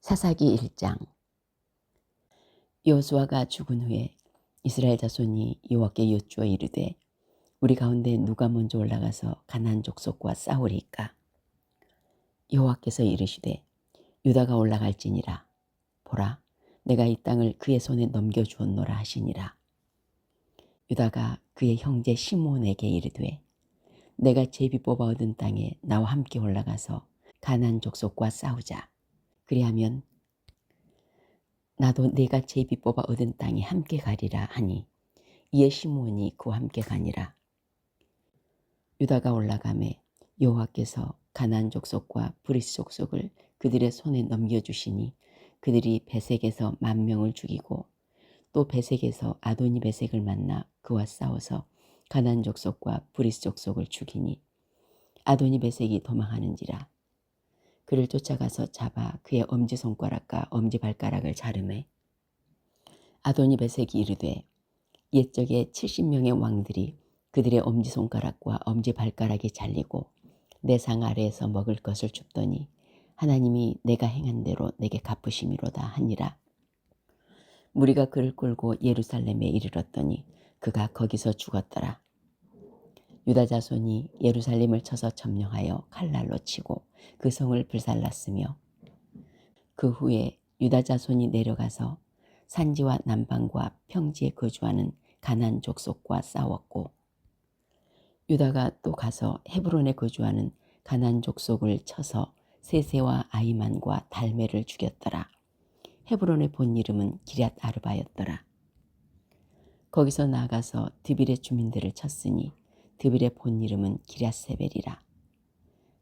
사사기 1장. 여호수아가 죽은 후에 이스라엘 자손이 여호와께 여쭈어 이르되 우리 가운데 누가 먼저 올라가서 가나안 족속과 싸우리이까. 여호와께서 이르시되 유다가 올라갈지니라. 보라, 내가 이 땅을 그의 손에 넘겨주었노라 하시니라. 유다가 그의 형제 시므온에게 이르되 내가 제비 뽑아 얻은 땅에 나와 함께 올라가서 가나안 족속과 싸우자. 그리하면 나도 내가 제비 뽑아 얻은 땅에 함께 가리라 하니 이에 시므온이 그와 함께 가니라. 유다가 올라가매 여호와께서 가나안 족속과 브리스 족속을 그들의 손에 넘겨주시니 그들이 베색에서 10,000명을 죽이고 또 베색에서 아도니 베색을 만나 그와 싸워서 가나안 족속과 브리스 족속을 죽이니 아도니 베색이 도망하는지라. 그를 쫓아가서 잡아 그의 엄지손가락과 엄지발가락을 자르매 아도니 베색이 이르되 옛적에 70명의 왕들이 그들의 엄지손가락과 엄지발가락이 잘리고 내 상 아래에서 먹을 것을 줍더니 하나님이 내가 행한 대로 내게 갚으심이로다 하니라. 무리가 그를 끌고 예루살렘에 이르렀더니 그가 거기서 죽었더라. 유다 자손이 예루살렘을 쳐서 점령하여 칼날로 치고 그 성을 불살랐으며 그 후에 유다 자손이 내려가서 산지와 남방과 평지에 거주하는 가나안 족속과 싸웠고 유다가 또 가서 헤브론에 거주하는 가나안 족속을 쳐서 세세와 아이만과 달메를 죽였더라. 헤브론의 본 이름은 기럇 아르바였더라. 거기서 나아가서 드빌의 주민들을 쳤으니 드빌의 본 이름은 기럇세벨이라.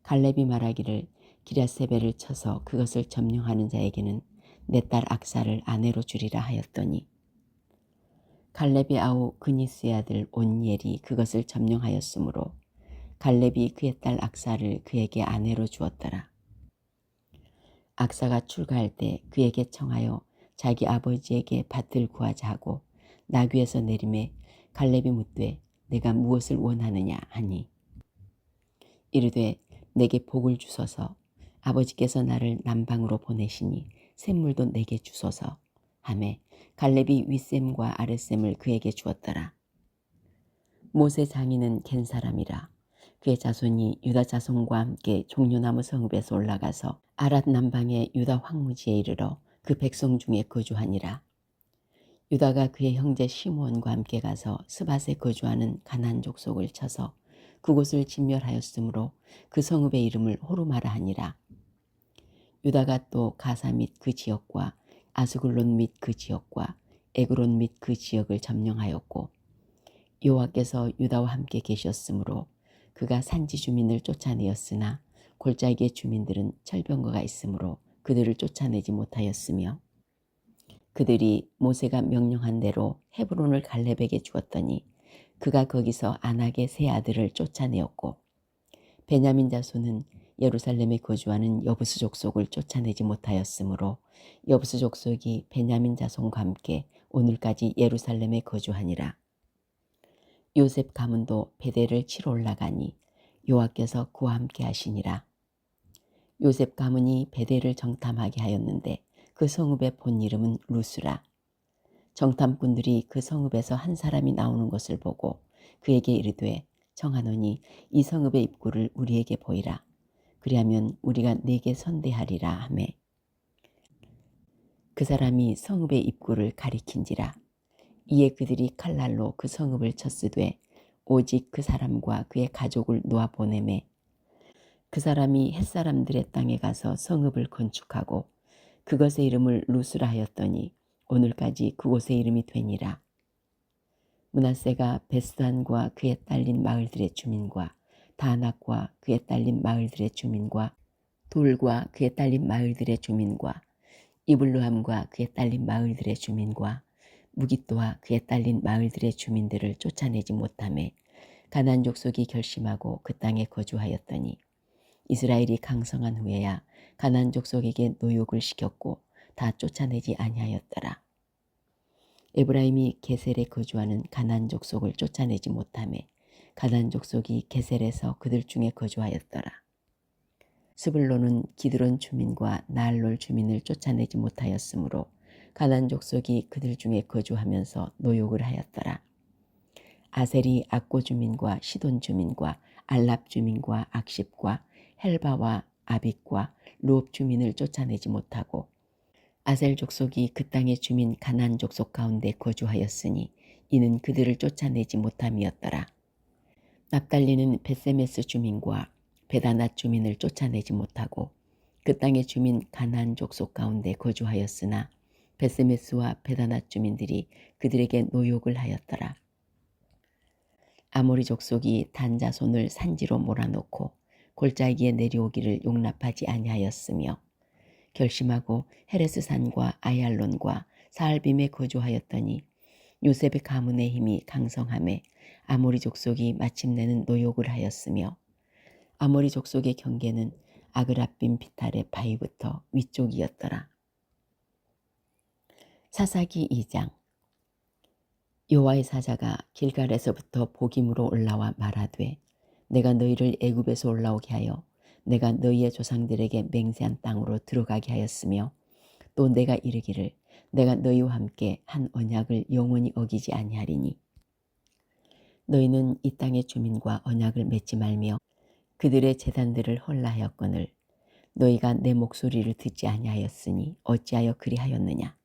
갈렙이 말하기를 기럇세벨을 쳐서 그것을 점령하는 자에게는 내 딸 악사를 아내로 주리라 하였더니 갈렙의 아우 그니스의 아들 온니엘이 그것을 점령하였으므로 갈렙이 그의 딸 악사를 그에게 아내로 주었더라. 악사가 출가할 때 그에게 청하여 자기 아버지에게 밭을 구하자 하고 나귀에서 내림에 갈렙이 묻되 내가 무엇을 원하느냐 하니 이르되 내게 복을 주소서. 아버지께서 나를 남방으로 보내시니 샘물도 내게 주소서 하매 갈렙이 윗샘과 아랫샘을 그에게 주었더라. 모세 장인은 겐 사람이라. 그의 자손이 유다 자손과 함께 종려나무 성읍에서 올라가서 아랏 남방의 유다 황무지에 이르러 그 백성 중에 거주하니라. 유다가 그의 형제 시므온과 함께 가서 스밧에 거주하는 가나안 족속을 쳐서 그곳을 진멸하였으므로 그 성읍의 이름을 호르마라 하니라. 유다가 또 가사 및 그 지역과 아스글론 및 그 지역과 에그론 및 그 지역을 점령하였고 여호와께서 유다와 함께 계셨으므로 그가 산지 주민을 쫓아내었으나 골짜기의 주민들은 철병거가 있으므로 그들을 쫓아내지 못하였으며 그들이 모세가 명령한 대로 헤브론을 갈렙에게 주었더니 그가 거기서 아낙의 세 아들을 쫓아내었고 베냐민 자손은 예루살렘에 거주하는 여부스 족속을 쫓아내지 못하였으므로 여부스 족속이 베냐민 자손과 함께 오늘까지 예루살렘에 거주하니라. 요셉 가문도 베델을 치러 올라가니 여호와께서 그와 함께 하시니라. 요셉 가문이 베델을 정탐하게 하였는데 그 성읍의 본 이름은 루스라. 정탐꾼들이 그 성읍에서 한 사람이 나오는 것을 보고 그에게 이르되 청하노니 이 성읍의 입구를 우리에게 보이라. 그리하면 우리가 네게 선대하리라 하매 그 사람이 성읍의 입구를 가리킨지라. 이에 그들이 칼날로 그 성읍을 쳤으되 오직 그 사람과 그의 가족을 놓아 보내매 그 사람이 햇사람들의 땅에 가서 성읍을 건축하고 그것의 이름을 루스라 하였더니 오늘까지 그곳의 이름이 되니라. 므낫세가 베스단과 그에 딸린 마을들의 주민과 다낙과 그에 딸린 마을들의 주민과 돌과 그에 딸린 마을들의 주민과 이블루함과 그에 딸린 마을들의 주민과 무깃도와 그에 딸린 마을들의 주민들을 쫓아내지 못하매 가나안 족속이 결심하고 그 땅에 거주하였더니 이스라엘이 강성한 후에야 가나안 족속에게 노역을 시켰고 다 쫓아내지 아니하였더라. 에브라임이 게셀에 거주하는 가나안 족속을 쫓아내지 못하매 가나안 족속이 게셀에서 그들 중에 거주하였더라. 스불론은 기드론 주민과 나알롤 주민을 쫓아내지 못하였으므로 가나안 족속이 그들 중에 거주하면서 노욕을 하였더라. 아셀이 악고 주민과 시돈 주민과 알랍 주민과 악십과 헬바와 아빅과 루옵 주민을 쫓아내지 못하고 아셀 족속이 그 땅의 주민 가나안 족속 가운데 거주하였으니 이는 그들을 쫓아내지 못함이었더라. 납달리는 벳세메스 주민과 베다낫 주민을 쫓아내지 못하고 그 땅의 주민 가나안 족속 가운데 거주하였으나 벳세메스와 베다낫 주민들이 그들에게 노욕을 하였더라. 아모리 족속이 단 자손을 산지로 몰아놓고 골짜기에 내려오기를 용납하지 아니하였으며 결심하고 헤레스 산과 아얄론과 사알빔에 거주하였더니 요셉의 가문의 힘이 강성함에 아모리 족속이 마침내는 노욕을 하였으며 아모리 족속의 경계는 아그라빔 비탈의 바위부터 위쪽이었더라. 사사기 2장. 여호와의 사자가 길갈에서부터 복임으로 올라와 말하되 내가 너희를 애굽에서 올라오게 하여 내가 너희의 조상들에게 맹세한 땅으로 들어가게 하였으며 또 내가 이르기를 내가 너희와 함께 한 언약을 영원히 어기지 아니하리니 너희는 이 땅의 주민과 언약을 맺지 말며 그들의 제단들을 헐라하였거늘 너희가 내 목소리를 듣지 아니하였으니 어찌하여 그리하였느냐.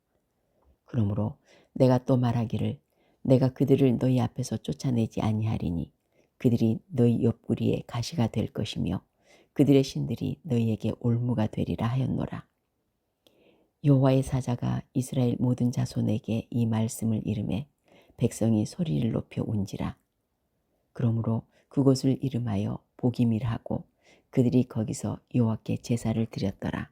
그러므로 내가 또 말하기를 내가 그들을 너희 앞에서 쫓아내지 아니하리니 그들이 너희 옆구리에 가시가 될 것이며 그들의 신들이 너희에게 올무가 되리라 하였노라. 여호와의 사자가 이스라엘 모든 자손에게 이 말씀을 이르매 백성이 소리를 높여 운지라. 그러므로 그곳을 이름하여 복임이라 하고 그들이 거기서 여호와께 제사를 드렸더라.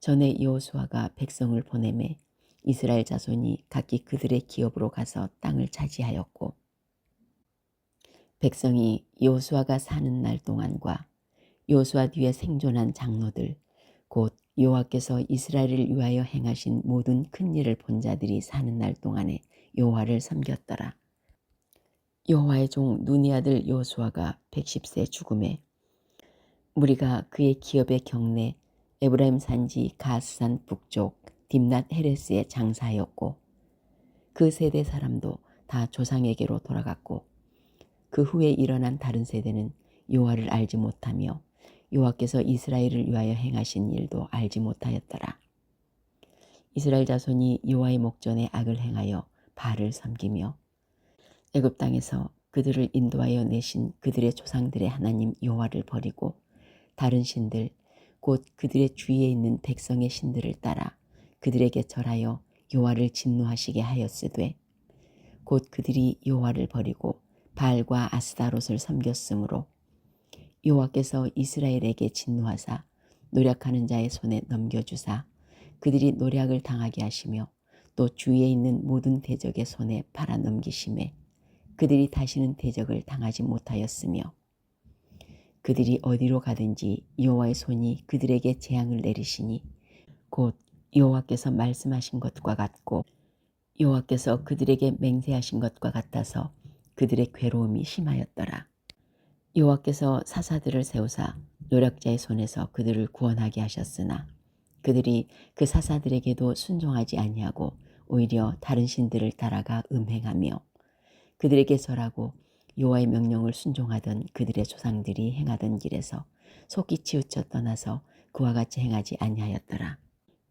전에 여호수아가 백성을 보내매 이스라엘 자손이 각기 그들의 기업으로 가서 땅을 차지하였고 백성이 여호수아가 사는 날 동안과 여호수아 뒤에 생존한 장로들 곧 여호와께서 이스라엘을 위하여 행하신 모든 큰 일을 본 자들이 사는 날 동안에 여호와를 섬겼더라. 여호와의 종 눈의 아들 여호수아가 110세 죽음에 무리가 그의 기업의 경내 에브라임 산지 가스산 북쪽 딥낫 헤레스에 장사하였고 그 세대 사람도 다 조상에게로 돌아갔고 그 후에 일어난 다른 세대는 여호와를 알지 못하며 여호와께서 이스라엘을 위하여 행하신 일도 알지 못하였더라. 이스라엘 자손이 여호와의 목전에 악을 행하여 바알을 섬기며 애굽 땅에서 그들을 인도하여 내신 그들의 조상들의 하나님 여호와를 버리고 다른 신들 곧 그들의 주위에 있는 백성의 신들을 따라 그들에게 절하여 여호와를 진노하시게 하였으되 곧 그들이 여호와를 버리고 바알과 아스다롯을 섬겼으므로 여호와께서 이스라엘에게 진노하사 노략하는 자의 손에 넘겨주사 그들이 노략을 당하게 하시며 또 주위에 있는 모든 대적의 손에 팔아 넘기심에 그들이 다시는 대적을 당하지 못하였으며 그들이 어디로 가든지 여호와의 손이 그들에게 재앙을 내리시니 곧 여호와께서 말씀하신 것과 같고 여호와께서 그들에게 맹세하신 것과 같아서 그들의 괴로움이 심하였더라. 여호와께서 사사들을 세우사 노략자의 손에서 그들을 구원하게 하셨으나 그들이 그 사사들에게도 순종하지 아니하고 오히려 다른 신들을 따라가 음행하며 그들에게 절하고 여호와의 명령을 순종하던 그들의 조상들이 행하던 길에서 속히 치우쳐 떠나서 그와 같이 행하지 아니하였더라.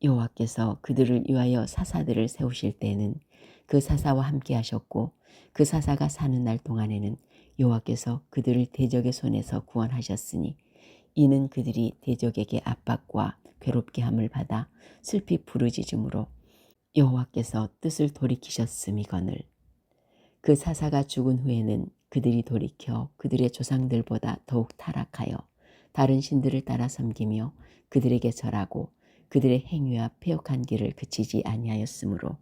여호와께서 그들을 위하여 사사들을 세우실 때에는 그 사사와 함께 하셨고 그 사사가 사는 날 동안에는 여호와께서 그들을 대적의 손에서 구원하셨으니 이는 그들이 대적에게 압박과 괴롭게 함을 받아 슬피 부르짖음으로 여호와께서 뜻을 돌이키셨음이거늘 그 사사가 죽은 후에는 그들이 돌이켜 그들의 조상들보다 더욱 타락하여 다른 신들을 따라 섬기며 그들에게 절하고 그들의 행위와 패역한 길을 그치지 아니하였으므로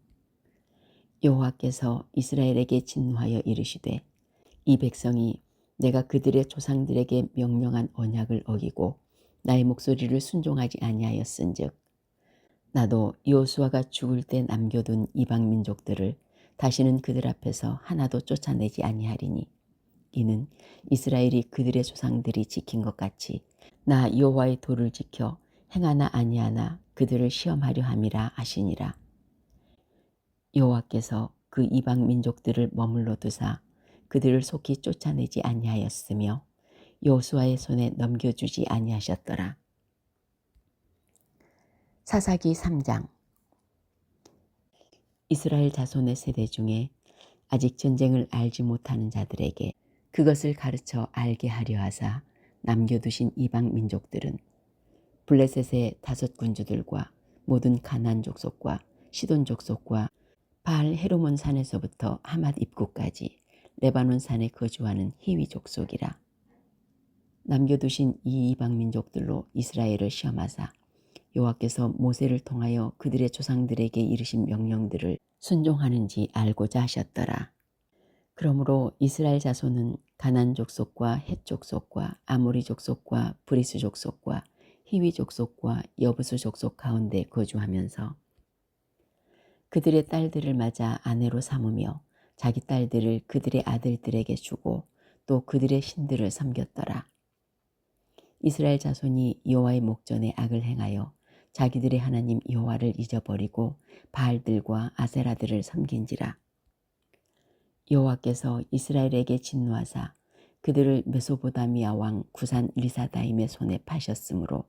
여호와께서 이스라엘에게 진노하여 이르시되 이 백성이 내가 그들의 조상들에게 명령한 언약을 어기고 나의 목소리를 순종하지 아니하였은즉 나도 여호수아가 죽을 때 남겨둔 이방 민족들을 다시는 그들 앞에서 하나도 쫓아내지 아니하리니 이는 이스라엘이 그들의 조상들이 지킨 것 같이 나 여호와의 도를 지켜 행하나 아니하나 그들을 시험하려 함이라 하시니라. 여호와께서 그 이방 민족들을 머물러 두사 그들을 속히 쫓아내지 아니하였으며 여호수아의 손에 넘겨주지 아니하셨더라. 사사기 3장. 이스라엘 자손의 세대 중에 아직 전쟁을 알지 못하는 자들에게 그것을 가르쳐 알게 하려 하사 남겨두신 이방 민족들은 블레셋의 5 군주들과 모든 가나안 족속과 시돈 족속과 바알 헤르몬 산에서부터 하맛 입구까지 레바논 산에 거주하는 히위 족속이라. 남겨두신 이 이방 민족들로 이스라엘을 시험하사 여호와께서 모세를 통하여 그들의 조상들에게 이르신 명령들을 순종하는지 알고자 하셨더라. 그러므로 이스라엘 자손은 가나안 족속과 헷 족속과 아모리 족속과 브리스 족속과 히위 족속과 여부수 족속 가운데 거주하면서 그들의 딸들을 맞아 아내로 삼으며 자기 딸들을 그들의 아들들에게 주고 또 그들의 신들을 섬겼더라. 이스라엘 자손이 여호와의 목전에 악을 행하여 자기들의 하나님 여호와를 잊어버리고 바알들과 아세라들을 섬긴지라. 여호와께서 이스라엘에게 진노하사 그들을 메소보다미아 왕 구산 리사다임의 손에 파셨으므로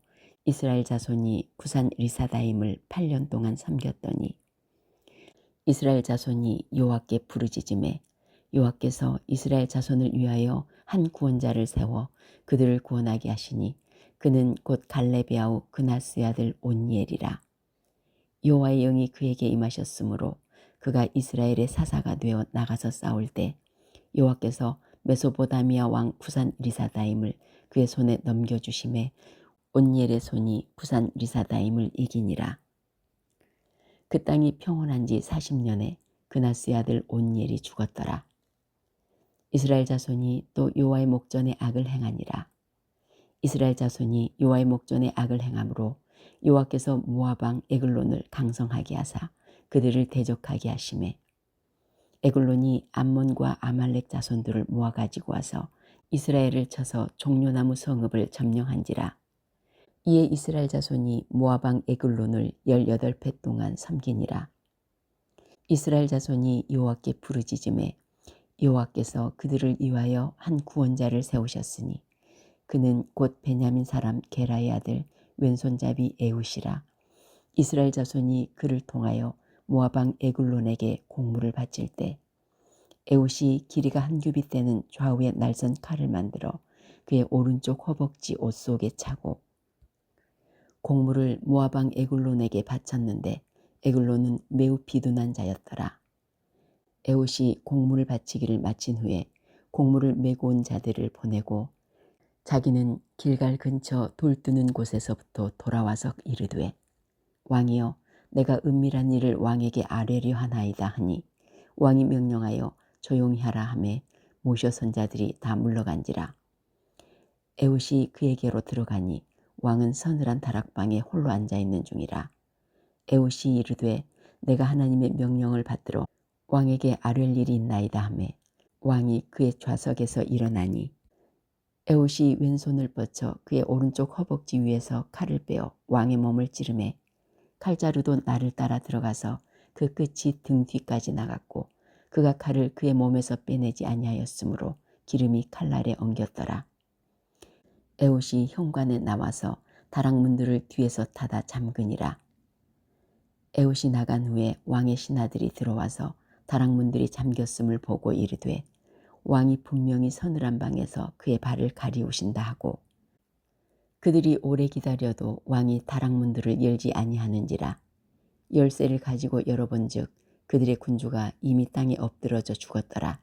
이스라엘 자손이 구산 리사다임을 8년 동안 섬겼더니 이스라엘 자손이 여호와께 부르짖음에 여호와께서 이스라엘 자손을 위하여 한 구원자를 세워 그들을 구원하게 하시니 그는 곧 갈렙의 아우 그나스의 아들 온니엘이라. 여호와의 영이 그에게 임하셨으므로 그가 이스라엘의 사사가 되어 나가서 싸울 때 여호와께서 메소보다미아 왕 구산 리사다임을 그의 손에 넘겨주심에 온니엘의 손이 구산 리사다임을 이기니라. 그 땅이 평온한 지 40년에 그나스의 아들 온니엘이 죽었더라. 이스라엘 자손이 또 여호와의 목전에 악을 행하니라. 이스라엘 자손이 여호와의 목전에 악을 행함으로 여호와께서 모압 왕 에글론을 강성하게 하사 그들을 대적하게 하시매 에글론이 암몬과 아말렉 자손들을 모아가지고 와서 이스라엘을 쳐서 종려나무 성읍을 점령한지라. 이에 이스라엘 자손이 모압 왕 에글론을 18해 동안 섬기니라. 이스라엘 자손이 여호와께 부르짖음에 여호와께서 그들을 위하여 한 구원자를 세우셨으니 그는 곧 베냐민 사람 게라의 아들 왼손잡이 에훗이라. 이스라엘 자손이 그를 통하여 모압 왕 에글론에게 공물을 바칠 때 에훗이 길이가 한 규빗 되는 좌우에 날선 칼을 만들어 그의 오른쪽 허벅지 옷 속에 차고 공물을 모압 왕 에글론에게 바쳤는데 에글론은 매우 비둔한 자였더라. 에훗이 공물을 바치기를 마친 후에 공물을 메고 온 자들을 보내고 자기는 길갈 근처 돌 뜨는 곳에서부터 돌아와서 이르되 왕이여 내가 은밀한 일을 왕에게 아뢰려 하나이다 하니 왕이 명령하여 조용히 하라 하매 모셔 선자들이 다 물러간지라. 에훗이 그에게로 들어가니 왕은 서늘한 다락방에 홀로 앉아있는 중이라. 에훗이 이르되 내가 하나님의 명령을 받들어 왕에게 아뢰 일이 있나이다 하매 왕이 그의 좌석에서 일어나니 에훗이 왼손을 뻗쳐 그의 오른쪽 허벅지 위에서 칼을 빼어 왕의 몸을 찌르매 칼자루도 나를 따라 들어가서 그 끝이 등 뒤까지 나갔고 그가 칼을 그의 몸에서 빼내지 아니하였으므로 기름이 칼날에 엉겼더라. 에훗이 현관에 나와서 다락문들을 뒤에서 닫아 잠그니라. 에훗이 나간 후에 왕의 신하들이 들어와서 다락문들이 잠겼음을 보고 이르되 왕이 분명히 서늘한 방에서 그의 발을 가리우신다 하고 그들이 오래 기다려도 왕이 다락문들을 열지 아니하는지라. 열쇠를 가지고 열어본즉 그들의 군주가 이미 땅에 엎드러져 죽었더라.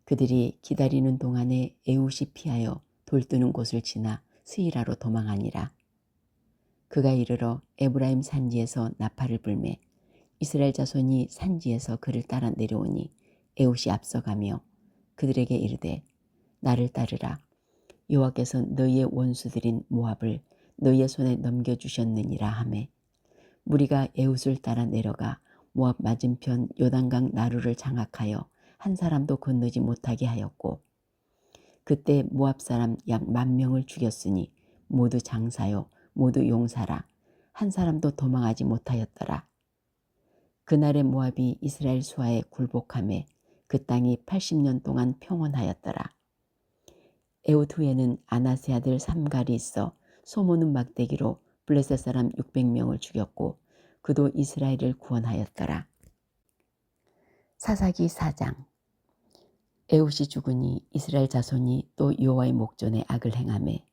그들이 기다리는 동안에 에훗이 피하여 돌 뜨는 곳을 지나 스이라로 도망하니라. 그가 이르러 에브라임 산지에서 나팔을 불매 이스라엘 자손이 산지에서 그를 따라 내려오니 에훗이 앞서가며 그들에게 이르되 나를 따르라. 여호와께서 너희의 원수들인 모압을 너희의 손에 넘겨주셨느니라 하매 무리가 에훗을 따라 내려가 모압 맞은편 요단강 나루를 장악하여 한 사람도 건너지 못하게 하였고 그때 모압 사람 약 10,000명을 죽였으니 모두 장사요 모두 용사라. 한 사람도 도망하지 못하였더라. 그날의 모압이 이스라엘 수하에 굴복하매 그 땅이 80년 동안 평온하였더라. 에훗 후에는 아나세 아들 삼갈이 있어 소모는 막대기로 블레셋 사람 600명을 죽였고 그도 이스라엘을 구원하였더라. 사사기 4장. 에훗이 죽으니 이스라엘 자손이 또 여호와의 목전에 악을 행하매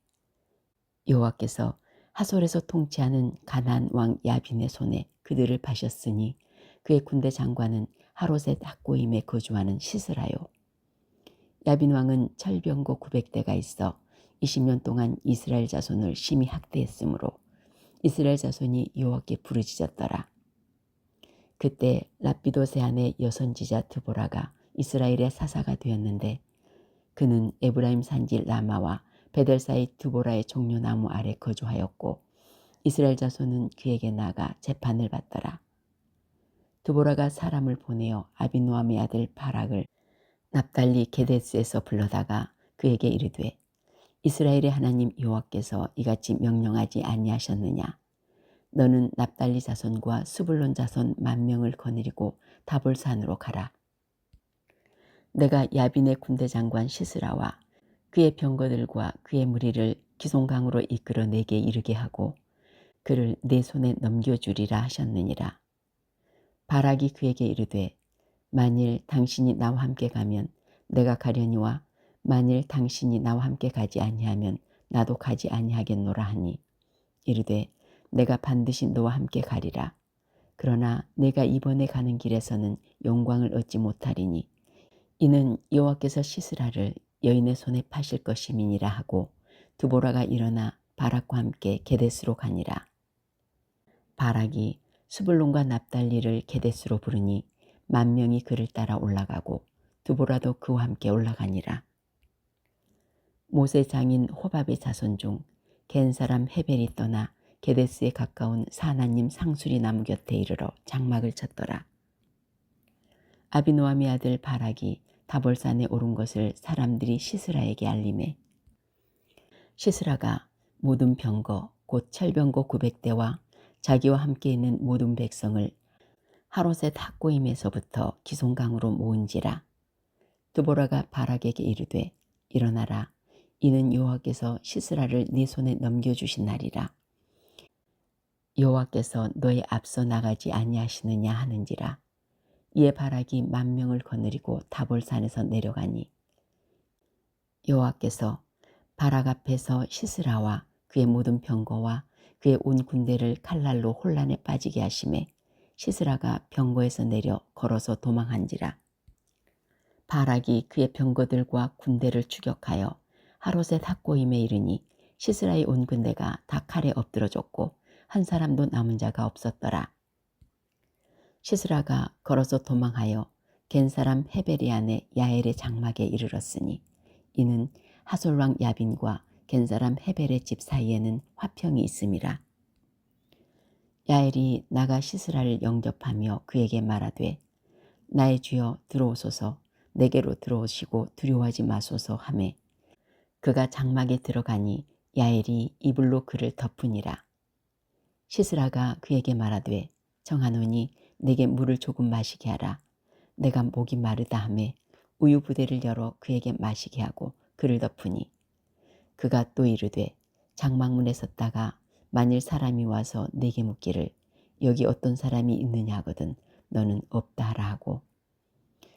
여호와께서 하솔에서 통치하는 가나안 왕 야빈의 손에 그들을 파셨으니 그의 군대 장관은 하롯셋 학고임에 거주하는 시스라요. 야빈 왕은 철병거 900대가 있어 20년 동안 이스라엘 자손을 심히 학대했으므로 이스라엘 자손이 여호와께 부르짖었더라. 그때 랍비도 세안의 여선지자 드보라가 이스라엘의 사사가 되었는데 그는 에브라임 산지 라마와 베델 사이 드보라의 종려나무 아래 거주하였고 이스라엘 자손은 그에게 나가 재판을 받더라. 드보라가 사람을 보내어 아비노함의 아들 바락을 납달리 게데스에서 불러다가 그에게 이르되 이스라엘의 하나님 여호와께서 이같이 명령하지 아니하셨느냐. 너는 납달리 자손과 스불론 자손 10,000명을 거느리고 다볼산으로 가라. 내가 야빈의 군대 장관 시스라와 그의 병거들과 그의 무리를 기송강으로 이끌어 내게 이르게 하고 그를 내 손에 넘겨주리라 하셨느니라. 바락이 그에게 이르되 만일 당신이 나와 함께 가면 내가 가려니와 만일 당신이 나와 함께 가지 아니하면 나도 가지 아니하겠노라 하니 이르되 내가 반드시 너와 함께 가리라. 그러나 내가 이번에 가는 길에서는 영광을 얻지 못하리니 이는 여호와께서 시스라를 여인의 손에 파실 것임이니라 하고 드보라가 일어나 바락과 함께 게데스로 가니라. 바락이 스불론과 납달리를 게데스로 부르니 10,000명이 그를 따라 올라가고 드보라도 그와 함께 올라가니라. 모세 장인 호밥의 자손 중 겐 사람 헤벨이 떠나 게데스에 가까운 사나님 상수리 나무 곁에 이르러 장막을 쳤더라. 아비노함의 아들 바락이 다볼산에 오른 것을 사람들이 시스라에게 알림해 시스라가 모든 병거 곧 철병거 900대와 자기와 함께 있는 모든 백성을 하롯셋 학고임에서부터 기송강으로 모은지라. 드보라가 바락에게 이르되 일어나라. 이는 여호와께서 시스라를 네 손에 넘겨주신 날이라. 여호와께서 너의 앞서 나가지 아니하시느냐 하는지라. 이에 바락이 10,000명을 거느리고 다볼산에서 내려가니 여호와께서 바락 앞에서 시스라와 그의 모든 병거와 그의 온 군대를 칼날로 혼란에 빠지게 하심에 시스라가 병거에서 내려 걸어서 도망한지라. 바락이 그의 병거들과 군대를 추격하여 하롯셋 학고임에 이르니 시스라의 온 군대가 다 칼에 엎드러졌고 한 사람도 남은 자가 없었더라. 시스라가 걸어서 도망하여 겐 사람 헤벨이 안에 야엘의 장막에 이르렀으니 이는 하솔왕 야빈과 겐 사람 헤벨의 집 사이에는 화평이 있음이라. 야엘이 나가 시스라를 영접하며 그에게 말하되 나의 주여 들어오소서. 내게로 들어오시고 두려워하지 마소서 하매 그가 장막에 들어가니 야엘이 이불로 그를 덮으니라. 시스라가 그에게 말하되 청하노니 내게 물을 조금 마시게 하라. 내가 목이 마르다 하매 우유 부대를 열어 그에게 마시게 하고 그를 덮으니 그가 또 이르되 장막문에 섰다가 만일 사람이 와서 내게 묻기를 여기 어떤 사람이 있느냐 하거든 너는 없다 하라 하고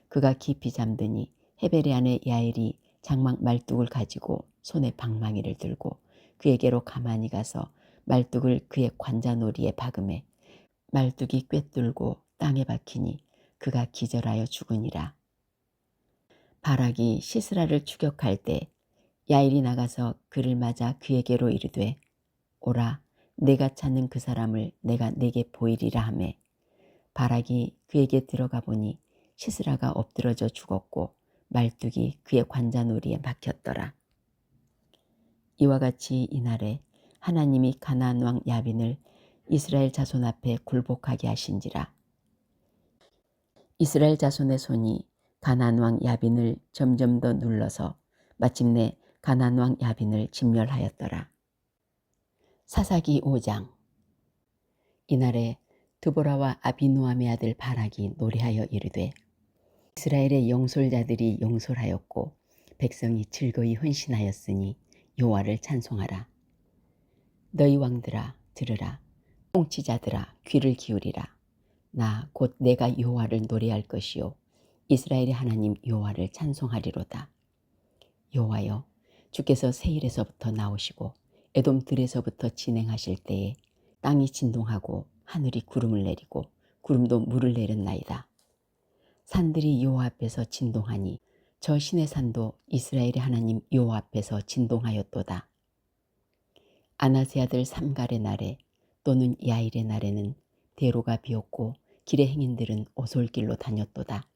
그가 깊이 잠드니 헤벨의 아내 야엘이 장막 말뚝을 가지고 손에 방망이를 들고 그에게로 가만히 가서 말뚝을 그의 관자놀이에 박음해 말뚝이 꿰뚫고 땅에 박히니 그가 기절하여 죽으니라. 바락이 시스라를 추격할 때 야엘이 나가서 그를 맞아 그에게로 이르되 오라 내가 찾는 그 사람을 내가 내게 보이리라 하매 바락이 그에게 들어가 보니 시스라가 엎드러져 죽었고 말뚝이 그의 관자놀이에 박혔더라. 이와 같이 이날에 하나님이 가나안 왕 야빈을 이스라엘 자손 앞에 굴복하게 하신지라. 이스라엘 자손의 손이 가나안 왕 야빈을 점점 더 눌러서 마침내 가나안 왕 야빈을 진멸하였더라. 사사기 5장. 이날에 드보라와 아비노함의 아들 바락이 노래하여 이르되 이스라엘의 영솔자들이 영솔하였고 백성이 즐거이 헌신하였으니 여호와를 찬송하라. 너희 왕들아 들으라. 통치자들아 귀를 기울이라. 나 곧 내가 여호와를 노래할 것이요 이스라엘의 하나님 여호와를 찬송하리로다. 여호와여, 주께서 세일에서부터 나오시고 에돔 들에서부터 진행하실 때에 땅이 진동하고 하늘이 구름을 내리고 구름도 물을 내렸나이다. 산들이 여호와 앞에서 진동하니 저 신의 산도 이스라엘의 하나님 여호와 앞에서 진동하였도다. 아나세 아들 삼갈의 날에 또는 야일의 날에는 대로가 비었고 길의 행인들은 오솔길로 다녔도다.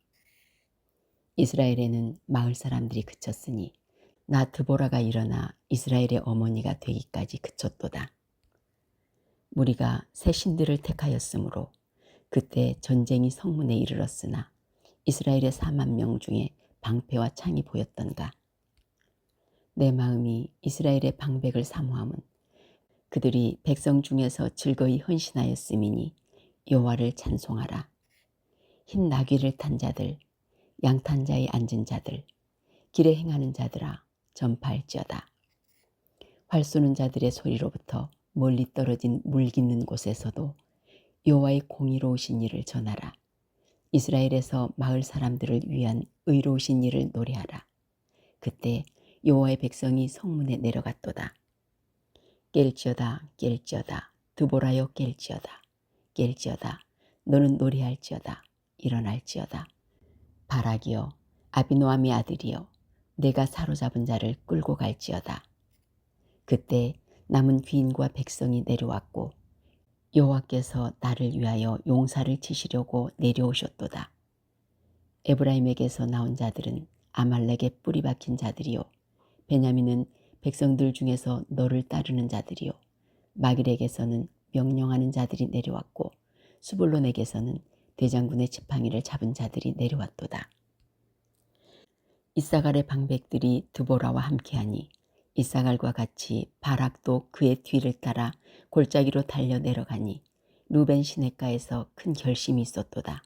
이스라엘에는 마을 사람들이 그쳤으니 나 드보라가 일어나 이스라엘의 어머니가 되기까지 그쳤도다. 무리가 새 신들을 택하였으므로 그때 전쟁이 성문에 이르렀으나 이스라엘의 4만 명 중에 방패와 창이 보였던가. 내 마음이 이스라엘의 방백을 사모함은 그들이 백성 중에서 즐거이 헌신하였음이니 여호와를 찬송하라. 흰 나귀를 탄 자들, 양탄 자에 앉은 자들, 길에 행하는 자들아 전파할지어다. 활 쏘는 자들의 소리로부터 멀리 떨어진 물 깃는 곳에서도 여호와의 공의로우신 일을 전하라. 이스라엘에서 마을 사람들을 위한 의로우신 일을 노래하라. 그때 여호와의 백성이 성문에 내려갔도다. 깰지어다 깰지어다 드보라여 깰지어다 깰지어다 너는 노래할지어다 일어날지어다. 바락이여 아비노함의 아들이여 내가 사로잡은 자를 끌고 갈지어다. 그때 남은 귀인과 백성이 내려왔고 여호와께서 나를 위하여 용사를 치시려고 내려오셨도다. 에브라임에게서 나온 자들은 아말렉에 뿌리 박힌 자들이요 베냐민은 백성들 중에서 너를 따르는 자들이요 마길에게서는 명령하는 자들이 내려왔고 수불론에게서는 대장군의 지팡이를 잡은 자들이 내려왔도다. 이사갈의 방백들이 드보라와 함께하니 이사갈과 같이 바락도 그의 뒤를 따라 골짜기로 달려 내려가니 루벤 시냇가에서 큰 결심이 있었도다.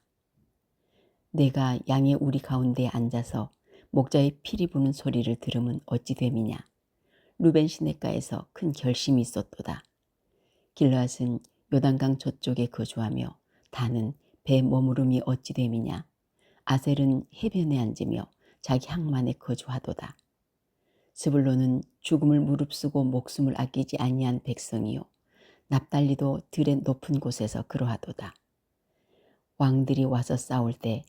내가 양의 우리 가운데에 앉아서 목자의 피리 부는 소리를 들으면 어찌 됨이냐. 루벤 시냇가에서 큰 결심이 있었도다. 길르앗은 요단강 저쪽에 거주하며 단은 배 머무름이 어찌 됨이냐. 아셀은 해변에 앉으며 자기 항만에 거주하도다. 스불론은 죽음을 무릅쓰고 목숨을 아끼지 아니한 백성이요 납달리도 들의 높은 곳에서 그러하도다. 왕들이 와서 싸울 때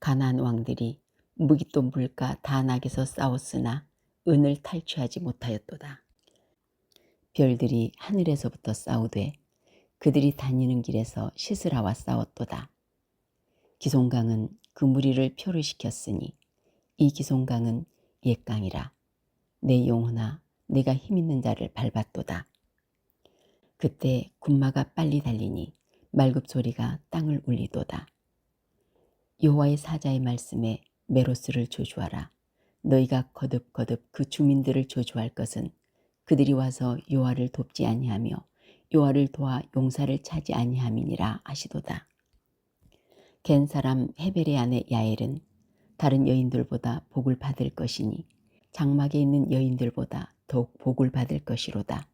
가나안 왕들이 무기또 물가 다낙에서 싸웠으나 은을 탈취하지 못하였도다. 별들이 하늘에서부터 싸우되 그들이 다니는 길에서 시스라와 싸웠도다. 기송강은 그 무리를 표류시켰으니 이 기송강은 옛강이라. 내 영혼아 내가 힘있는 자를 밟았도다. 그때 군마가 빨리 달리니 말급소리가 땅을 울리도다. 여호와의 사자의 말씀에 메로스를 조주하라. 너희가 거듭거듭 그 주민들을 조주할 것은 그들이 와서 여호와를 돕지 아니하며 여호와를 도와 용사를 차지 아니함이니라 하시도다. 겐 사람 헤벨의 아내 야엘은 다른 여인들보다 복을 받을 것이니 장막에 있는 여인들보다 더욱 복을 받을 것이로다.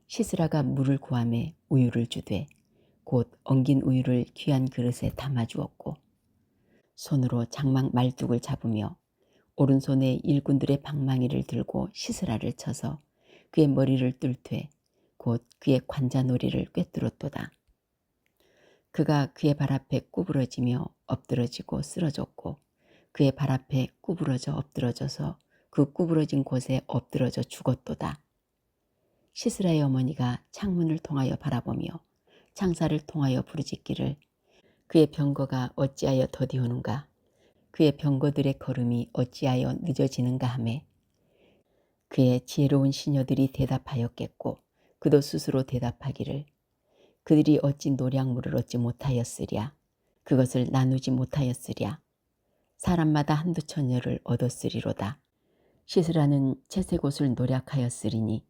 시스라가 물을 구하매 우유를 주되 곧 엉긴 우유를 귀한 그릇에 담아주었고 손으로 장막 말뚝을 잡으며 오른손에 일꾼들의 방망이를 들고 시스라를 쳐서 그의 머리를 뚫되 곧 그의 관자놀이를 꿰뚫었도다. 그가 그의 발 앞에 구부러지며 엎드러지고 쓰러졌고 그의 발 앞에 구부러져 엎드러져서 그 구부러진 곳에 엎드러져 죽었도다. 시스라의 어머니가 창문을 통하여 바라보며 창사를 통하여 부르짖기를 그의 병거가 어찌하여 더디오는가 그의 병거들의 걸음이 어찌하여 늦어지는가 하매 그의 지혜로운 시녀들이 대답하였겠고 그도 스스로 대답하기를 그들이 어찌 노량물을 얻지 못하였으랴 그것을 나누지 못하였으랴 사람마다 한두 처녀를 얻었으리로다. 시스라는 채색옷을 노략하였으리니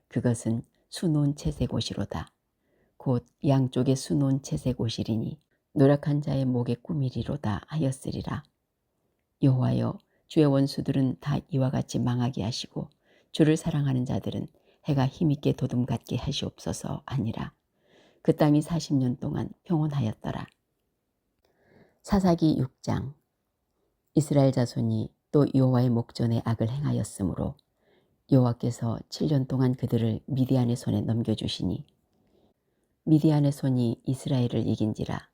그것은 수놓은 채색옷이로다. 곧 양쪽에 수놓은 채색옷이리니 노략한 자의 목에 꾸미리로다 하였으리라. 여호와여, 주의 원수들은 다 이와 같이 망하게 하시고 주를 사랑하는 자들은 해가 힘있게 도둠같게 하시옵소서 하니라. 그 땅이 40년 동안 평온하였더라. 사사기 6장. 이스라엘 자손이 또 여호와의 목전에 악을 행하였으므로 여호와께서 7년 동안 그들을 미디안의 손에 넘겨주시니 미디안의 손이 이스라엘을 이긴지라.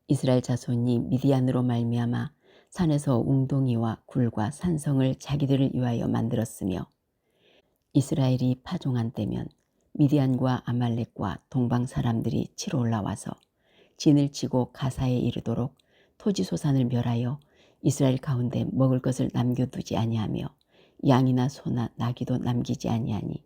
이스라엘 자손이 미디안으로 말미암아 산에서 웅동이와 굴과 산성을 자기들을 위하여 만들었으며 이스라엘이 파종한 때면 미디안과 아말렉과 동방 사람들이 치러 올라와서 진을 치고 가사에 이르도록 토지소산을 멸하여 이스라엘 가운데 먹을 것을 남겨두지 아니하며 양이나 소나 나귀도 남기지 아니하니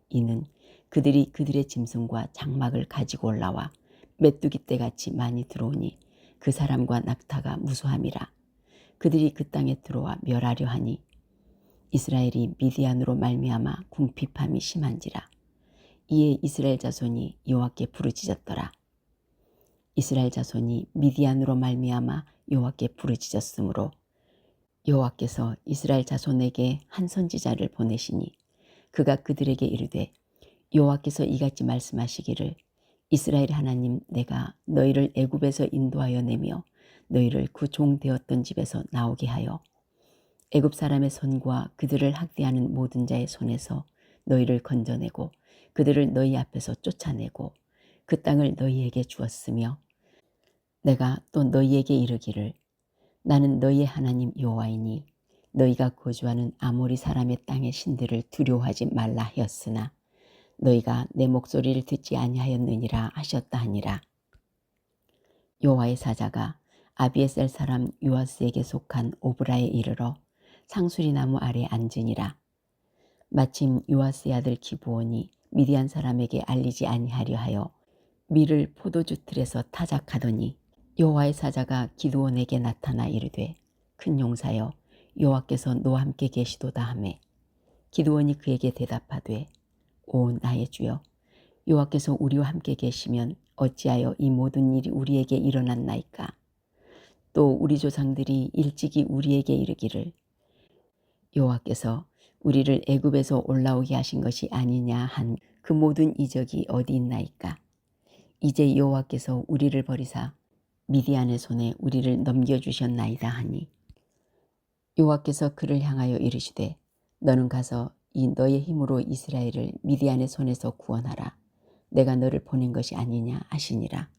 이는 그들이 그들의 짐승과 장막을 가지고 올라와 메뚜기 떼같이 많이 들어오니 그 사람과 낙타가 무수함이라. 그들이 그 땅에 들어와 멸하려 하니 이스라엘이 미디안으로 말미암아 궁핍함이 심한지라. 이에 이스라엘 자손이 여호와께 부르짖었더라. 이스라엘 자손이 미디안으로 말미암아 여호와께 부르짖었으므로 여호와께서 이스라엘 자손에게 한 선지자를 보내시니 그가 그들에게 이르되 여호와께서 이같이 말씀하시기를 이스라엘 하나님 내가 너희를 애굽에서 인도하여 내며 너희를 그 종 되었던 집에서 나오게 하여 애굽 사람의 손과 그들을 학대하는 모든 자의 손에서 너희를 건져내고 그들을 너희 앞에서 쫓아내고 그 땅을 너희에게 주었으며 내가 또 너희에게 이르기를 나는 너희의 하나님 여호와이니 너희가 거주하는 아모리 사람의 땅의 신들을 두려워하지 말라 하였으나 너희가 내 목소리를 듣지 아니하였느니라 하셨다 하니라. 여호와의 사자가 아비에셀 사람 요아스에게 속한 오브라에 이르러 상수리 나무 아래 앉으니라. 마침 요아스의 아들 기브온이 미디안 사람에게 알리지 아니하려 하여 밀을 포도주 틀에서 타작하더니 여호와의 사자가 기드온에게 나타나 이르되 큰 용사여 여호와께서 너와 함께 계시도다 하매 기드온이 그에게 대답하되 오 나의 주여 여호와께서 우리와 함께 계시면 어찌하여 이 모든 일이 우리에게 일어났나이까. 또 우리 조상들이 일찍이 우리에게 이르기를 여호와께서 우리를 애굽에서 올라오게 하신 것이 아니냐 한 그 모든 이적이 어디 있나이까. 이제 여호와께서 우리를 버리사 미디안의 손에 우리를 넘겨주셨나이다 하니 여호와께서 그를 향하여 이르시되 너는 가서 이 너의 힘으로 이스라엘을 미디안의 손에서 구원하라. 내가 너를 보낸 것이 아니냐 하시니라.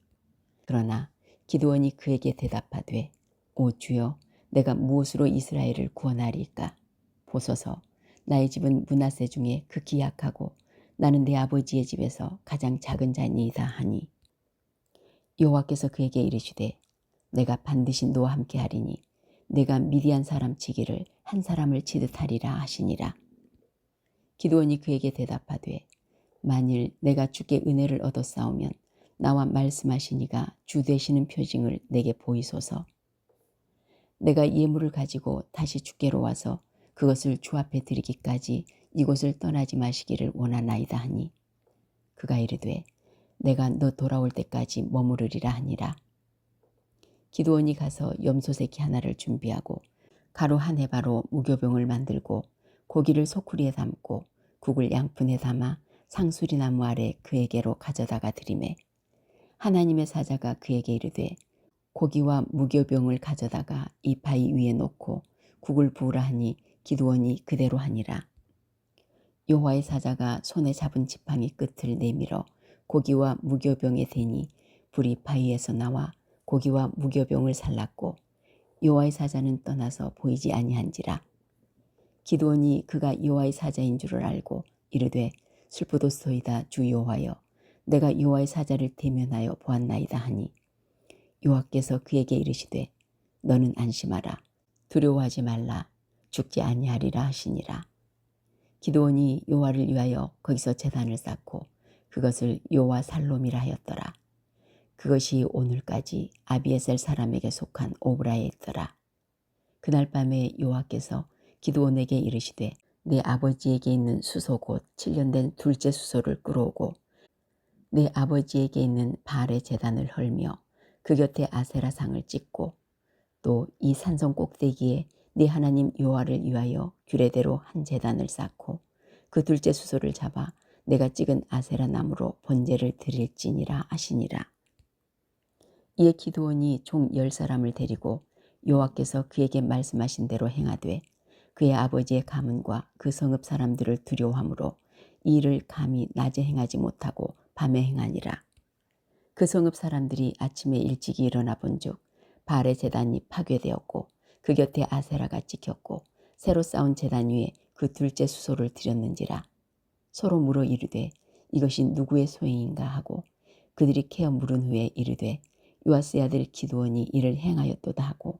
그러나 기드온이 그에게 대답하되 오 주여 내가 무엇으로 이스라엘을 구원하리이까. 보소서 나의 집은 므낫세 중에 극히 약하고 나는 내 아버지의 집에서 가장 작은 자니이다 하니 여호와께서 그에게 이르시되 내가 반드시 너와 함께 하리니 내가 미디안 사람 치기를 한 사람을 치듯 하리라 하시니라. 기드온이 그에게 대답하되 만일 내가 주께 은혜를 얻었사오면 나와 말씀하시니가 주 되시는 표징을 내게 보이소서. 내가 예물을 가지고 다시 주께로 와서 그것을 주 앞에 드리기까지 이곳을 떠나지 마시기를 원하나이다 하니 그가 이르되 내가 너 돌아올 때까지 머무르리라 하니라. 기드온이 가서 염소새끼 하나를 준비하고 가루 한 해바로 무교병을 만들고 고기를 소쿠리에 담고 국을 양푼에 담아 상수리 나무 아래 그에게로 가져다가 드리매 하나님의 사자가 그에게 이르되 고기와 무교병을 가져다가 이 바위 위에 놓고 국을 부으라 하니 기드온이 그대로 하니라. 여호와의 사자가 손에 잡은 지팡이 끝을 내밀어 고기와 무교병에 대니 불이 바위에서 나와 고기와 무교병을 살랐고 여호와의 사자는 떠나서 보이지 아니한지라. 기드온이 그가 여호와의 사자인 줄을 알고 이르되 슬프도소이다 주 여호와여 내가 여호와의 사자를 대면하여 보았나이다 하니 여호와께서 그에게 이르시되 너는 안심하라 두려워하지 말라 죽지 아니하리라 하시니라. 기드온이 여호와를 위하여 거기서 제단을 쌓고 그것을 여호와 살롬이라 하였더라. 그것이 오늘까지 아비에셀 사람에게 속한 오브라에 있더라. 그날 밤에 여호와께서 기드온에게 이르시되 내 아버지에게 있는 수소 곧 7년 된 둘째 수소를 끌어오고 내 아버지에게 있는 바알의 제단을 헐며 그 곁에 아세라상을 찍고 또 이 산성 꼭대기에 네 하나님 여호와를 위하여 규례대로 한 제단을 쌓고 그 둘째 수소를 잡아 내가 찍은 아세라 나무로 번제를 드릴지니라 하시니라. 이에 기드온이 종 10사람을 데리고 여호와께서 그에게 말씀하신 대로 행하되 그의 아버지의 가문과 그 성읍 사람들을 두려워하므로 이 일을 감히 낮에 행하지 못하고 밤에 행하니라. 그 성읍 사람들이 아침에 일찍이 일어나 본즉 바알의 제단이 파괴되었고 그 곁에 아세라가 찍혔고 새로 쌓은 제단 위에 그 둘째 수소를 드렸는지라. 서로 물어 이르되 이것이 누구의 소행인가 하고 그들이 캐어 물은 후에 이르되 요아스의 아들 기드온이 이를 행하였도다 하고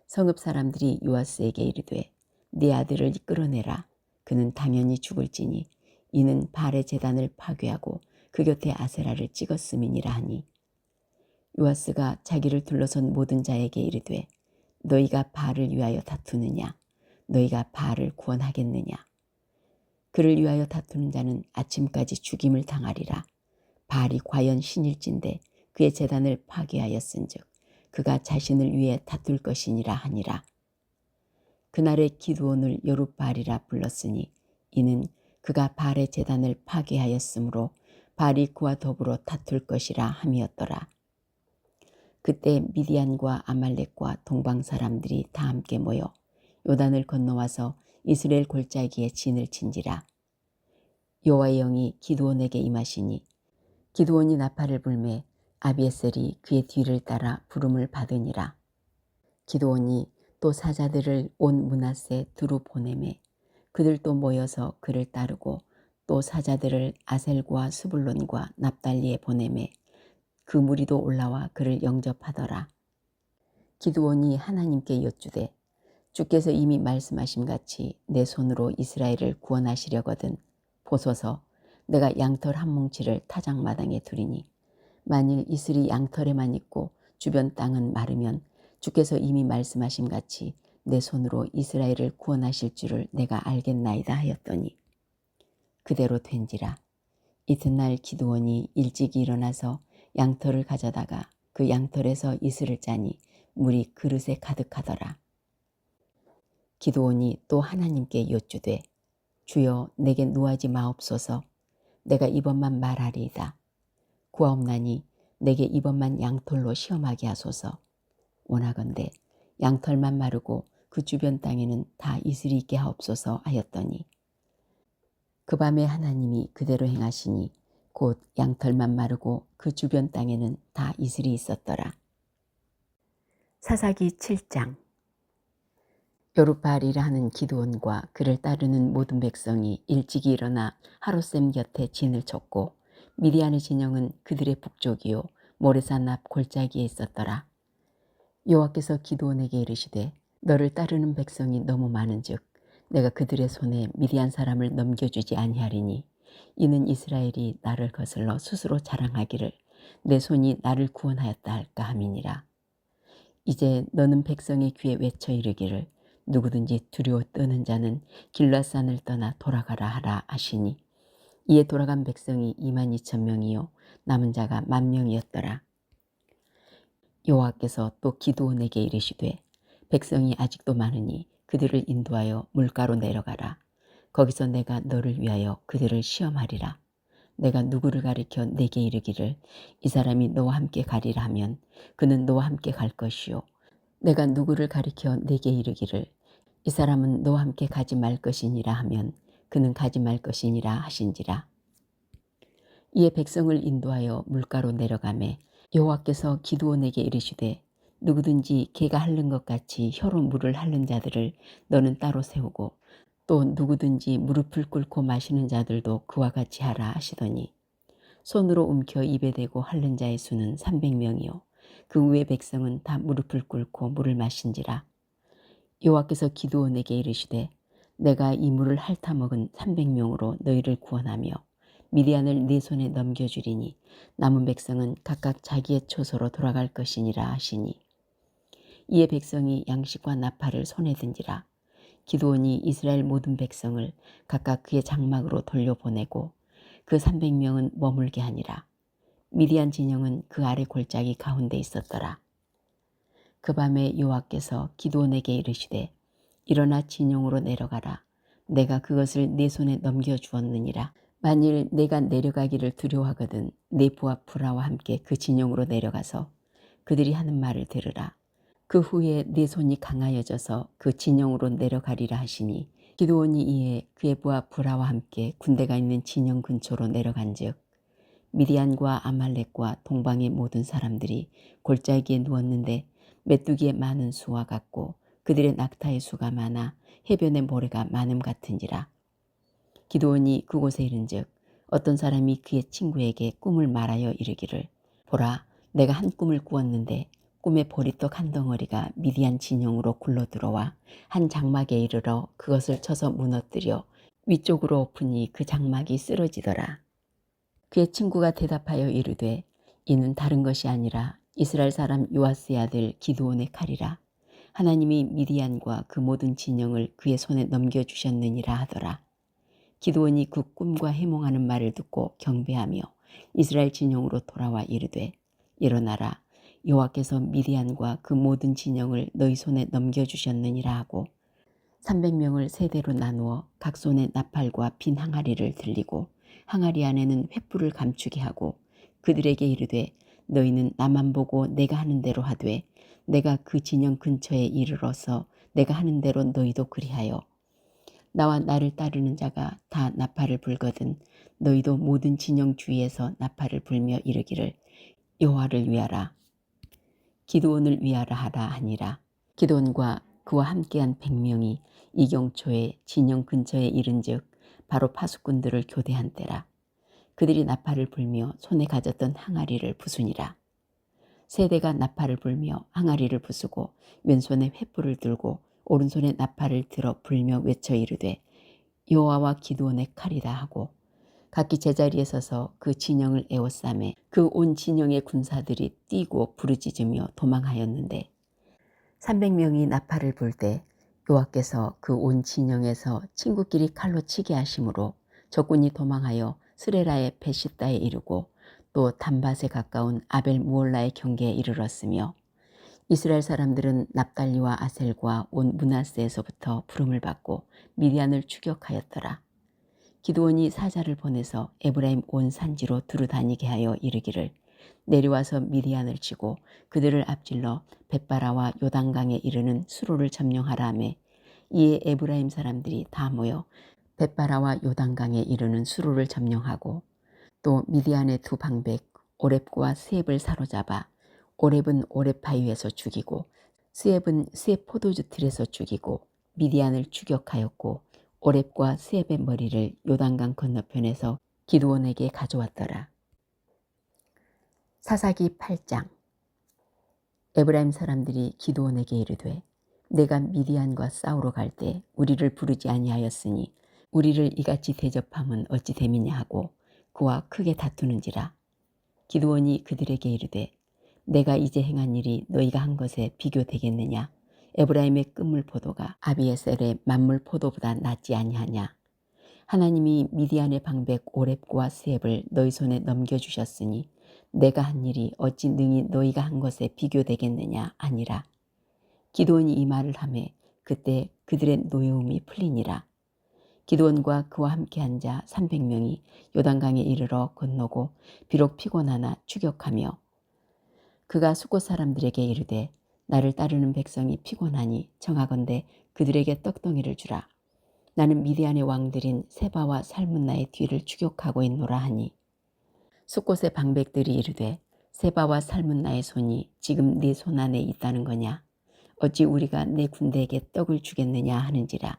성읍 사람들이 요아스에게 이르되 네 아들을 끌어내라. 그는 당연히 죽을지니 이는 바알의 제단을 파괴하고 그 곁에 아세라를 찍었음이니라 하니 요아스가 자기를 둘러선 모든 자에게 이르되 너희가 바알을 위하여 다투느냐 너희가 바알을 구원하겠느냐 그를 위하여 다투는 자는 아침까지 죽임을 당하리라. 바알이 과연 신일진데 그의 제단을 파괴하였은즉 그가 자신을 위해 다툴 것이니라 하니라. 그날에 기드온을 여룻바알이라 불렀으니 이는 그가 바알의 제단을 파괴하였으므로 바알이 그와 더불어 다툴 것이라 함이었더라. 그때 미디안과 아말렉과 동방 사람들이 다 함께 모여 요단을 건너와서 이스라엘 골짜기에 진을 친지라. 여호와의 영이 기드온에게 임하시니 기드온이 나팔을 불매 아비에셀이 그의 뒤를 따라 부름을 받으니라. 기드온이 또 사자들을 온 므낫세 두루 보내매 그들도 모여서 그를 따르고 또 사자들을 아셀과 스불론과 납달리에 보내매 그 무리도 올라와 그를 영접하더라. 기드온이 하나님께 여쭈되 주께서 이미 말씀하심같이 내 손으로 이스라엘을 구원하시려거든 보소서 내가 양털 한 뭉치를 타작마당에 두리니 만일 이슬이 양털에만 있고 주변 땅은 마르면 주께서 이미 말씀하심같이 내 손으로 이스라엘을 구원하실 줄을 내가 알겠나이다 하였더니 그대로 된지라. 이튿날 기드온이 일찍이 일어나서 양털을 가져다가 그 양털에서 이슬을 짜니 물이 그릇에 가득하더라. 기드온이 또 하나님께 여쭈되 주여 내게 노하지 마옵소서. 내가 이번만 말하리이다. 구하옵나니 내게 이번만 양털로 시험하게 하소서. 원하건대 양털만 마르고 그 주변 땅에는 다 이슬이 있게 하옵소서 하였더니 그 밤에 하나님이 그대로 행하시니 곧 양털만 마르고 그 주변 땅에는 다 이슬이 있었더라. 사사기 7장. 여룻바알이라 하는 기드온과 그를 따르는 모든 백성이 일찍이 일어나 하롯셈 곁에 진을 쳤고 미디안의 진영은 그들의 북쪽이요 모레산 앞 골짜기에 있었더라. 여호와께서 기드온에게 이르시되 너를 따르는 백성이 너무 많은즉 내가 그들의 손에 미디안 사람을 넘겨주지 아니하리니 이는 이스라엘이 나를 거슬러 스스로 자랑하기를 내 손이 나를 구원하였다 할까 함이니라. 이제 너는 백성의 귀에 외쳐 이르기를 누구든지 두려워 떠는 자는 길앗산을 떠나 돌아가라 하라 하시니 이에 돌아간 백성이 22,000명이요 남은 자가 10,000명이었더라. 여호와께서 또 기드온에게 이르시되 백성이 아직도 많으니 그들을 인도하여 물가로 내려가라. 거기서 내가 너를 위하여 그들을 시험하리라. 내가 누구를 가리켜 내게 이르기를 이 사람이 너와 함께 가리라 하면 그는 너와 함께 갈 것이요 내가 누구를 가리켜 내게 이르기를 이 사람은 너와 함께 가지 말 것이니라 하면 그는 가지 말 것이니라 하신지라. 이에 백성을 인도하여 물가로 내려가매 여호와께서 기드온에게 이르시되 누구든지 개가 핥는 것 같이 혀로 물을 핥는 자들을 너는 따로 세우고 또 누구든지 무릎을 꿇고 마시는 자들도 그와 같이 하라 하시더니 손으로 움켜 입에 대고 핥는 자의 수는 300명이요 그 외의 백성은 다 무릎을 꿇고 물을 마신지라. 여호와께서 기드온에게 이르시되 내가 이 물을 핥아 먹은 300명으로 너희를 구원하며 미디안을 네 손에 넘겨주리니 남은 백성은 각각 자기의 처소로 돌아갈 것이니라 하시니 이에 백성이 양식과 나팔을 손에 든지라. 기드온이 이스라엘 모든 백성을 각각 그의 장막으로 돌려보내고 그 300명은 머물게 하니라. 미디안 진영은 그 아래 골짜기 가운데 있었더라. 그 밤에 여호와께서 기드온에게 이르시되 일어나 진영으로 내려가라. 내가 그것을 네 손에 넘겨주었느니라. 만일 내가 내려가기를 두려워하거든 네 부하 부라와 함께 그 진영으로 내려가서 그들이 하는 말을 들으라. 그 후에 네 손이 강하여져서 그 진영으로 내려가리라 하시니 기드온이 이에 그의 부하 부라와 함께 군대가 있는 진영 근처로 내려간즉 미디안과 아말렉과 동방의 모든 사람들이 골짜기에 누웠는데 메뚜기의 많은 수와 같고 그들의 낙타의 수가 많아 해변의 모래가 많음 같은지라. 기드온이 그곳에 이른즉 어떤 사람이 그의 친구에게 꿈을 말하여 이르기를 보라 내가 한 꿈을 꾸었는데 꿈의 보리떡 한 덩어리가 미디안 진영으로 굴러들어와 한 장막에 이르러 그것을 쳐서 무너뜨려 위쪽으로 엎으니 그 장막이 쓰러지더라. 그의 친구가 대답하여 이르되 이는 다른 것이 아니라 이스라엘 사람 요아스의 아들 기드온의 칼이라. 하나님이 미디안과 그 모든 진영을 그의 손에 넘겨주셨느니라 하더라. 기드온이 그 꿈과 해몽하는 말을 듣고 경배하며 이스라엘 진영으로 돌아와 이르되 일어나라 여호와께서 미디안과 그 모든 진영을 너희 손에 넘겨주셨느니라 하고 300명을 세대로 나누어 각 손에 나팔과 빈 항아리를 들리고 항아리 안에는 횃불을 감추게 하고 그들에게 이르되 너희는 나만 보고 내가 하는 대로 하되 내가 그 진영 근처에 이르러서 내가 하는 대로 너희도 그리하여 나와 나를 따르는 자가 다 나팔을 불거든 너희도 모든 진영 주위에서 나팔을 불며 이르기를 여호와를 위하라 기드온을 위하라 하라 하니라. 기드온과 그와 함께한 100명이 이경초에 진영 근처에 이른즉 바로 파수꾼들을 교대한 때라. 그들이 나팔을 불며 손에 가졌던 항아리를 부수니라. 세대가 나팔을 불며 항아리를 부수고 왼손에 횃불을 들고 오른손에 나팔을 들어 불며 외쳐 이르되 여호와와 기드온의 칼이다 하고 각기 제자리에 서서 그 진영을 에워싸매 그 온 진영의 군사들이 뛰고 부르짖으며 도망하였는데 300명이 나팔을 불 때 여호와께서 그 온 진영에서 친구끼리 칼로 치게 하심으로 적군이 도망하여 스레라의 베시다에 이르고 또 단밧에 가까운 아벨 무올라의 경계에 이르렀으며 이스라엘 사람들은 납달리와 아셀과 온 므낫세에서부터 부름을 받고 미디안을 추격하였더라. 기드온이 사자를 보내서 에브라임 온 산지로 두루 다니게 하여 이르기를 내려와서 미디안을 치고 그들을 앞질러 벳바라와 요단강에 이르는 수로를 점령하라 하매 이에 에브라임 사람들이 다 모여 벳바라와 요단강에 이르는 수로를 점령하고 또 미디안의 두 방백 오렙과 스앱을 사로잡아 오렙은 오렙 바위에서 죽이고 스앱은 스앱 포도주 틀에서 죽이고 미디안을 추격하였고 오렙과 스앱의 머리를 요단강 건너편에서 기드온에게 가져왔더라. 사사기 8장. 에브라임 사람들이 기드온에게 이르되 내가 미디안과 싸우러 갈 때 우리를 부르지 아니하였으니 우리를 이같이 대접함은 어찌 됨이냐 하고 그와 크게 다투는지라. 기드온이 그들에게 이르되 내가 이제 행한 일이 너희가 한 것에 비교되겠느냐. 에브라임의 끝물 포도가 아비에셀의 만물 포도보다 낫지 아니하냐. 하나님이 미디안의 방백 오렙과 스앱을 너희 손에 넘겨주셨으니 내가 한 일이 어찌 능히 너희가 한 것에 비교되겠느냐 아니라. 기드온이 이 말을 하매 그때 그들의 노여움이 풀리니라. 기드온과 그와 함께한 자 300명이 요단강에 이르러 건너고 비록 피곤하나 추격하며 그가 숫곳 사람들에게 이르되 나를 따르는 백성이 피곤하니 청하건대 그들에게 떡덩이를 주라. 나는 미디안의 왕들인 세바와 살문나의 뒤를 추격하고 있노라 하니 숫곳의 방백들이 이르되 세바와 살문나의 손이 지금 네 손 안에 있다는 거냐. 어찌 우리가 내 군대에게 떡을 주겠느냐 하는지라.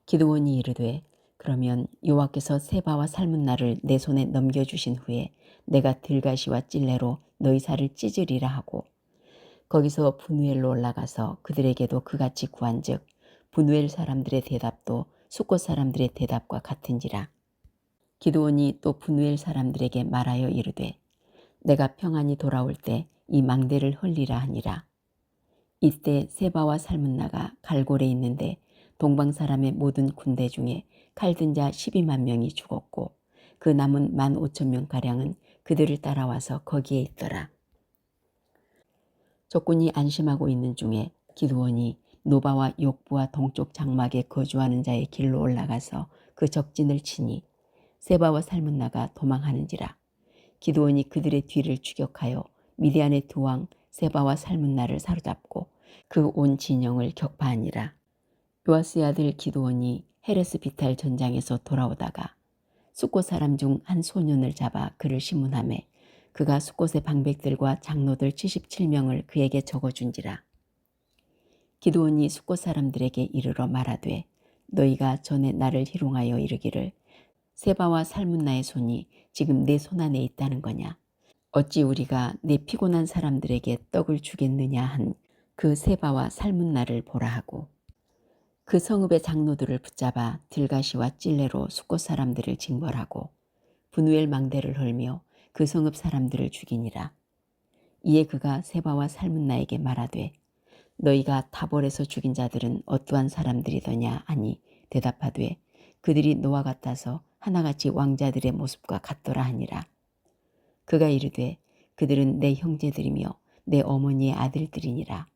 기드온이 이르되 그러면 여호와께서 세바와 살문나를 내 손에 넘겨주신 후에 내가 들가시와 찔레로 너희 살을 찢으리라 하고 거기서 분우엘로 올라가서 그들에게도 그같이 구한즉 분우엘 사람들의 대답도 숫곳 사람들의 대답과 같은지라. 기드온이 또 분우엘 사람들에게 말하여 이르되 내가 평안히 돌아올 때 이 망대를 헐리라 하니라. 이때 세바와 살문나가 갈골에 있는데 동방 사람의 모든 군대 중에 칼든 자 12만 명이 죽었고 그 남은 15,000명가량은 그들을 따라와서 거기에 있더라. 적군이 안심하고 있는 중에 기드온이 노바와 욕부와 동쪽 장막에 거주하는 자의 길로 올라가서 그 적진을 치니 세바와 살문나가 도망하는지라. 기드온이 그들의 뒤를 추격하여 미디안의 두 왕 세바와 살문나를 사로잡고 그 온 진영을 격파하니라. 요아스의 아들 기드온이 헤레스 비탈 전장에서 돌아오다가 숫곳 사람 중 한 소년을 잡아 그를 심문하매 그가 숫곳의 방백들과 장로들 77명을 그에게 적어준지라. 기드온이 숫곳 사람들에게 이르러 말하되 너희가 전에 나를 희롱하여 이르기를 세바와 살문나의 손이 지금 내 손안에 있다는 거냐. 어찌 우리가 내 피곤한 사람들에게 떡을 주겠느냐 한 그 세바와 살문나를 보라 하고 그 성읍의 장로들을 붙잡아 들가시와 찔레로 숫곳 사람들을 징벌하고 분우엘 망대를 헐며 그 성읍 사람들을 죽이니라. 이에 그가 세바와 살문나에게 말하되 너희가 타볼에서 죽인 자들은 어떠한 사람들이더냐 하니 대답하되 그들이 너와 같아서 하나같이 왕자들의 모습과 같더라 하니라. 그가 이르되 그들은 내 형제들이며 내 어머니의 아들들이니라.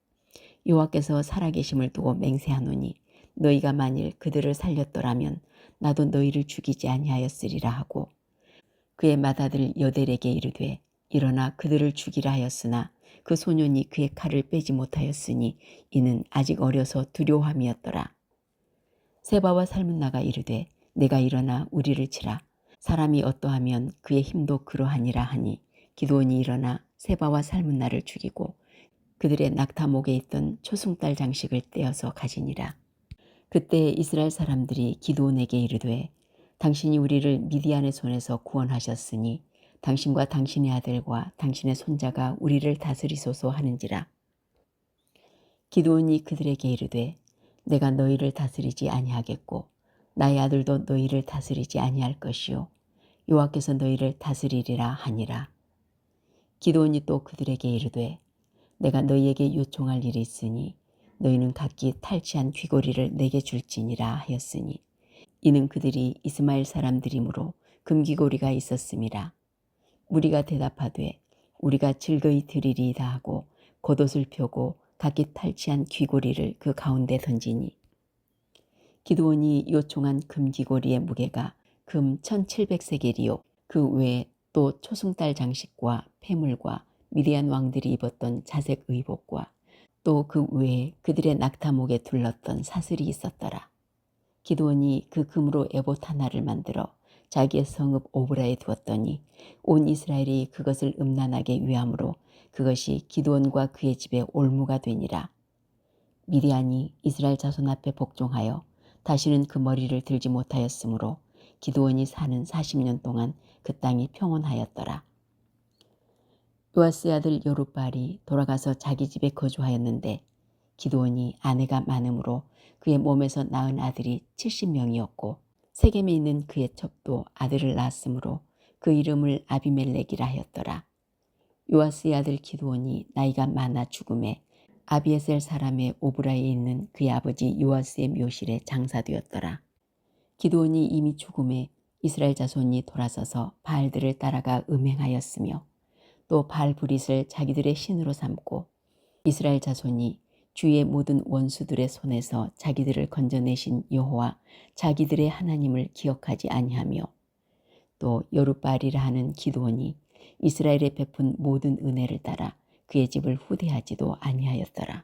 여호와께서 살아계심을 두고 맹세하노니 너희가 만일 그들을 살렸더라면 나도 너희를 죽이지 아니하였으리라 하고 그의 맏아들 여델에게 이르되 일어나 그들을 죽이라 하였으나 그 소년이 그의 칼을 빼지 못하였으니 이는 아직 어려서 두려움이었더라. 세바와 살문나가 이르되 내가 일어나 우리를 치라. 사람이 어떠하면 그의 힘도 그러하니라 하니 기드온이 일어나 세바와 살문나를 죽이고 그들의 낙타목에 있던 초승달 장식을 떼어서 가지니라. 그때 이스라엘 사람들이 기드온에게 이르되 당신이 우리를 미디안의 손에서 구원하셨으니 당신과 당신의 아들과 당신의 손자가 우리를 다스리소서 하는지라. 기드온이 그들에게 이르되 내가 너희를 다스리지 아니하겠고 나의 아들도 너희를 다스리지 아니할 것이요 여호와께서 너희를 다스리리라 하니라. 기드온이 또 그들에게 이르되 내가 너희에게 요청할 일이 있으니 너희는 각기 탈취한 귀고리를 내게 줄지니라 하였으니 이는 그들이 이스마엘 사람들이므로 금귀고리가 있었음이라. 무리가 대답하되 우리가 즐거이 드리리이다 하고 겉옷을 펴고 각기 탈취한 귀고리를 그 가운데 던지니 기드온이 요청한 금귀고리의 무게가 금 1700세겔이요 그 외에 또 초승달 장식과 폐물과 미디안 왕들이 입었던 자색 의복과 또 그 외에 그들의 낙타목에 둘렀던 사슬이 있었더라. 기드온이 그 금으로 에봇 하나를 만들어 자기의 성읍 오브라에 두었더니 온 이스라엘이 그것을 음란하게 위함으로 그것이 기드온과 그의 집에 올무가 되니라. 미디안이 이스라엘 자손 앞에 복종하여 다시는 그 머리를 들지 못하였으므로 기드온이 사는 40년 동안 그 땅이 평온하였더라. 요아스의 아들 여룻바알이 돌아가서 자기 집에 거주하였는데 기드온이 아내가 많으므로 그의 몸에서 낳은 아들이 70명이었고 세겜에 있는 그의 첩도 아들을 낳았으므로 그 이름을 아비멜렉이라 하였더라. 요아스의 아들 기드온이 나이가 많아 죽음에 아비에셀 사람의 오브라에 있는 그의 아버지 요아스의 묘실에 장사되었더라. 기드온이 이미 죽음에 이스라엘 자손이 돌아서서 바알들을 따라가 음행하였으며 또 바알 브릿을 자기들의 신으로 삼고 이스라엘 자손이 주의 모든 원수들의 손에서 자기들을 건져내신 여호와 자기들의 하나님을 기억하지 아니하며 또 여룻바알이라 하는 기드온이 이스라엘에 베푼 모든 은혜를 따라 그의 집을 후대하지도 아니하였더라.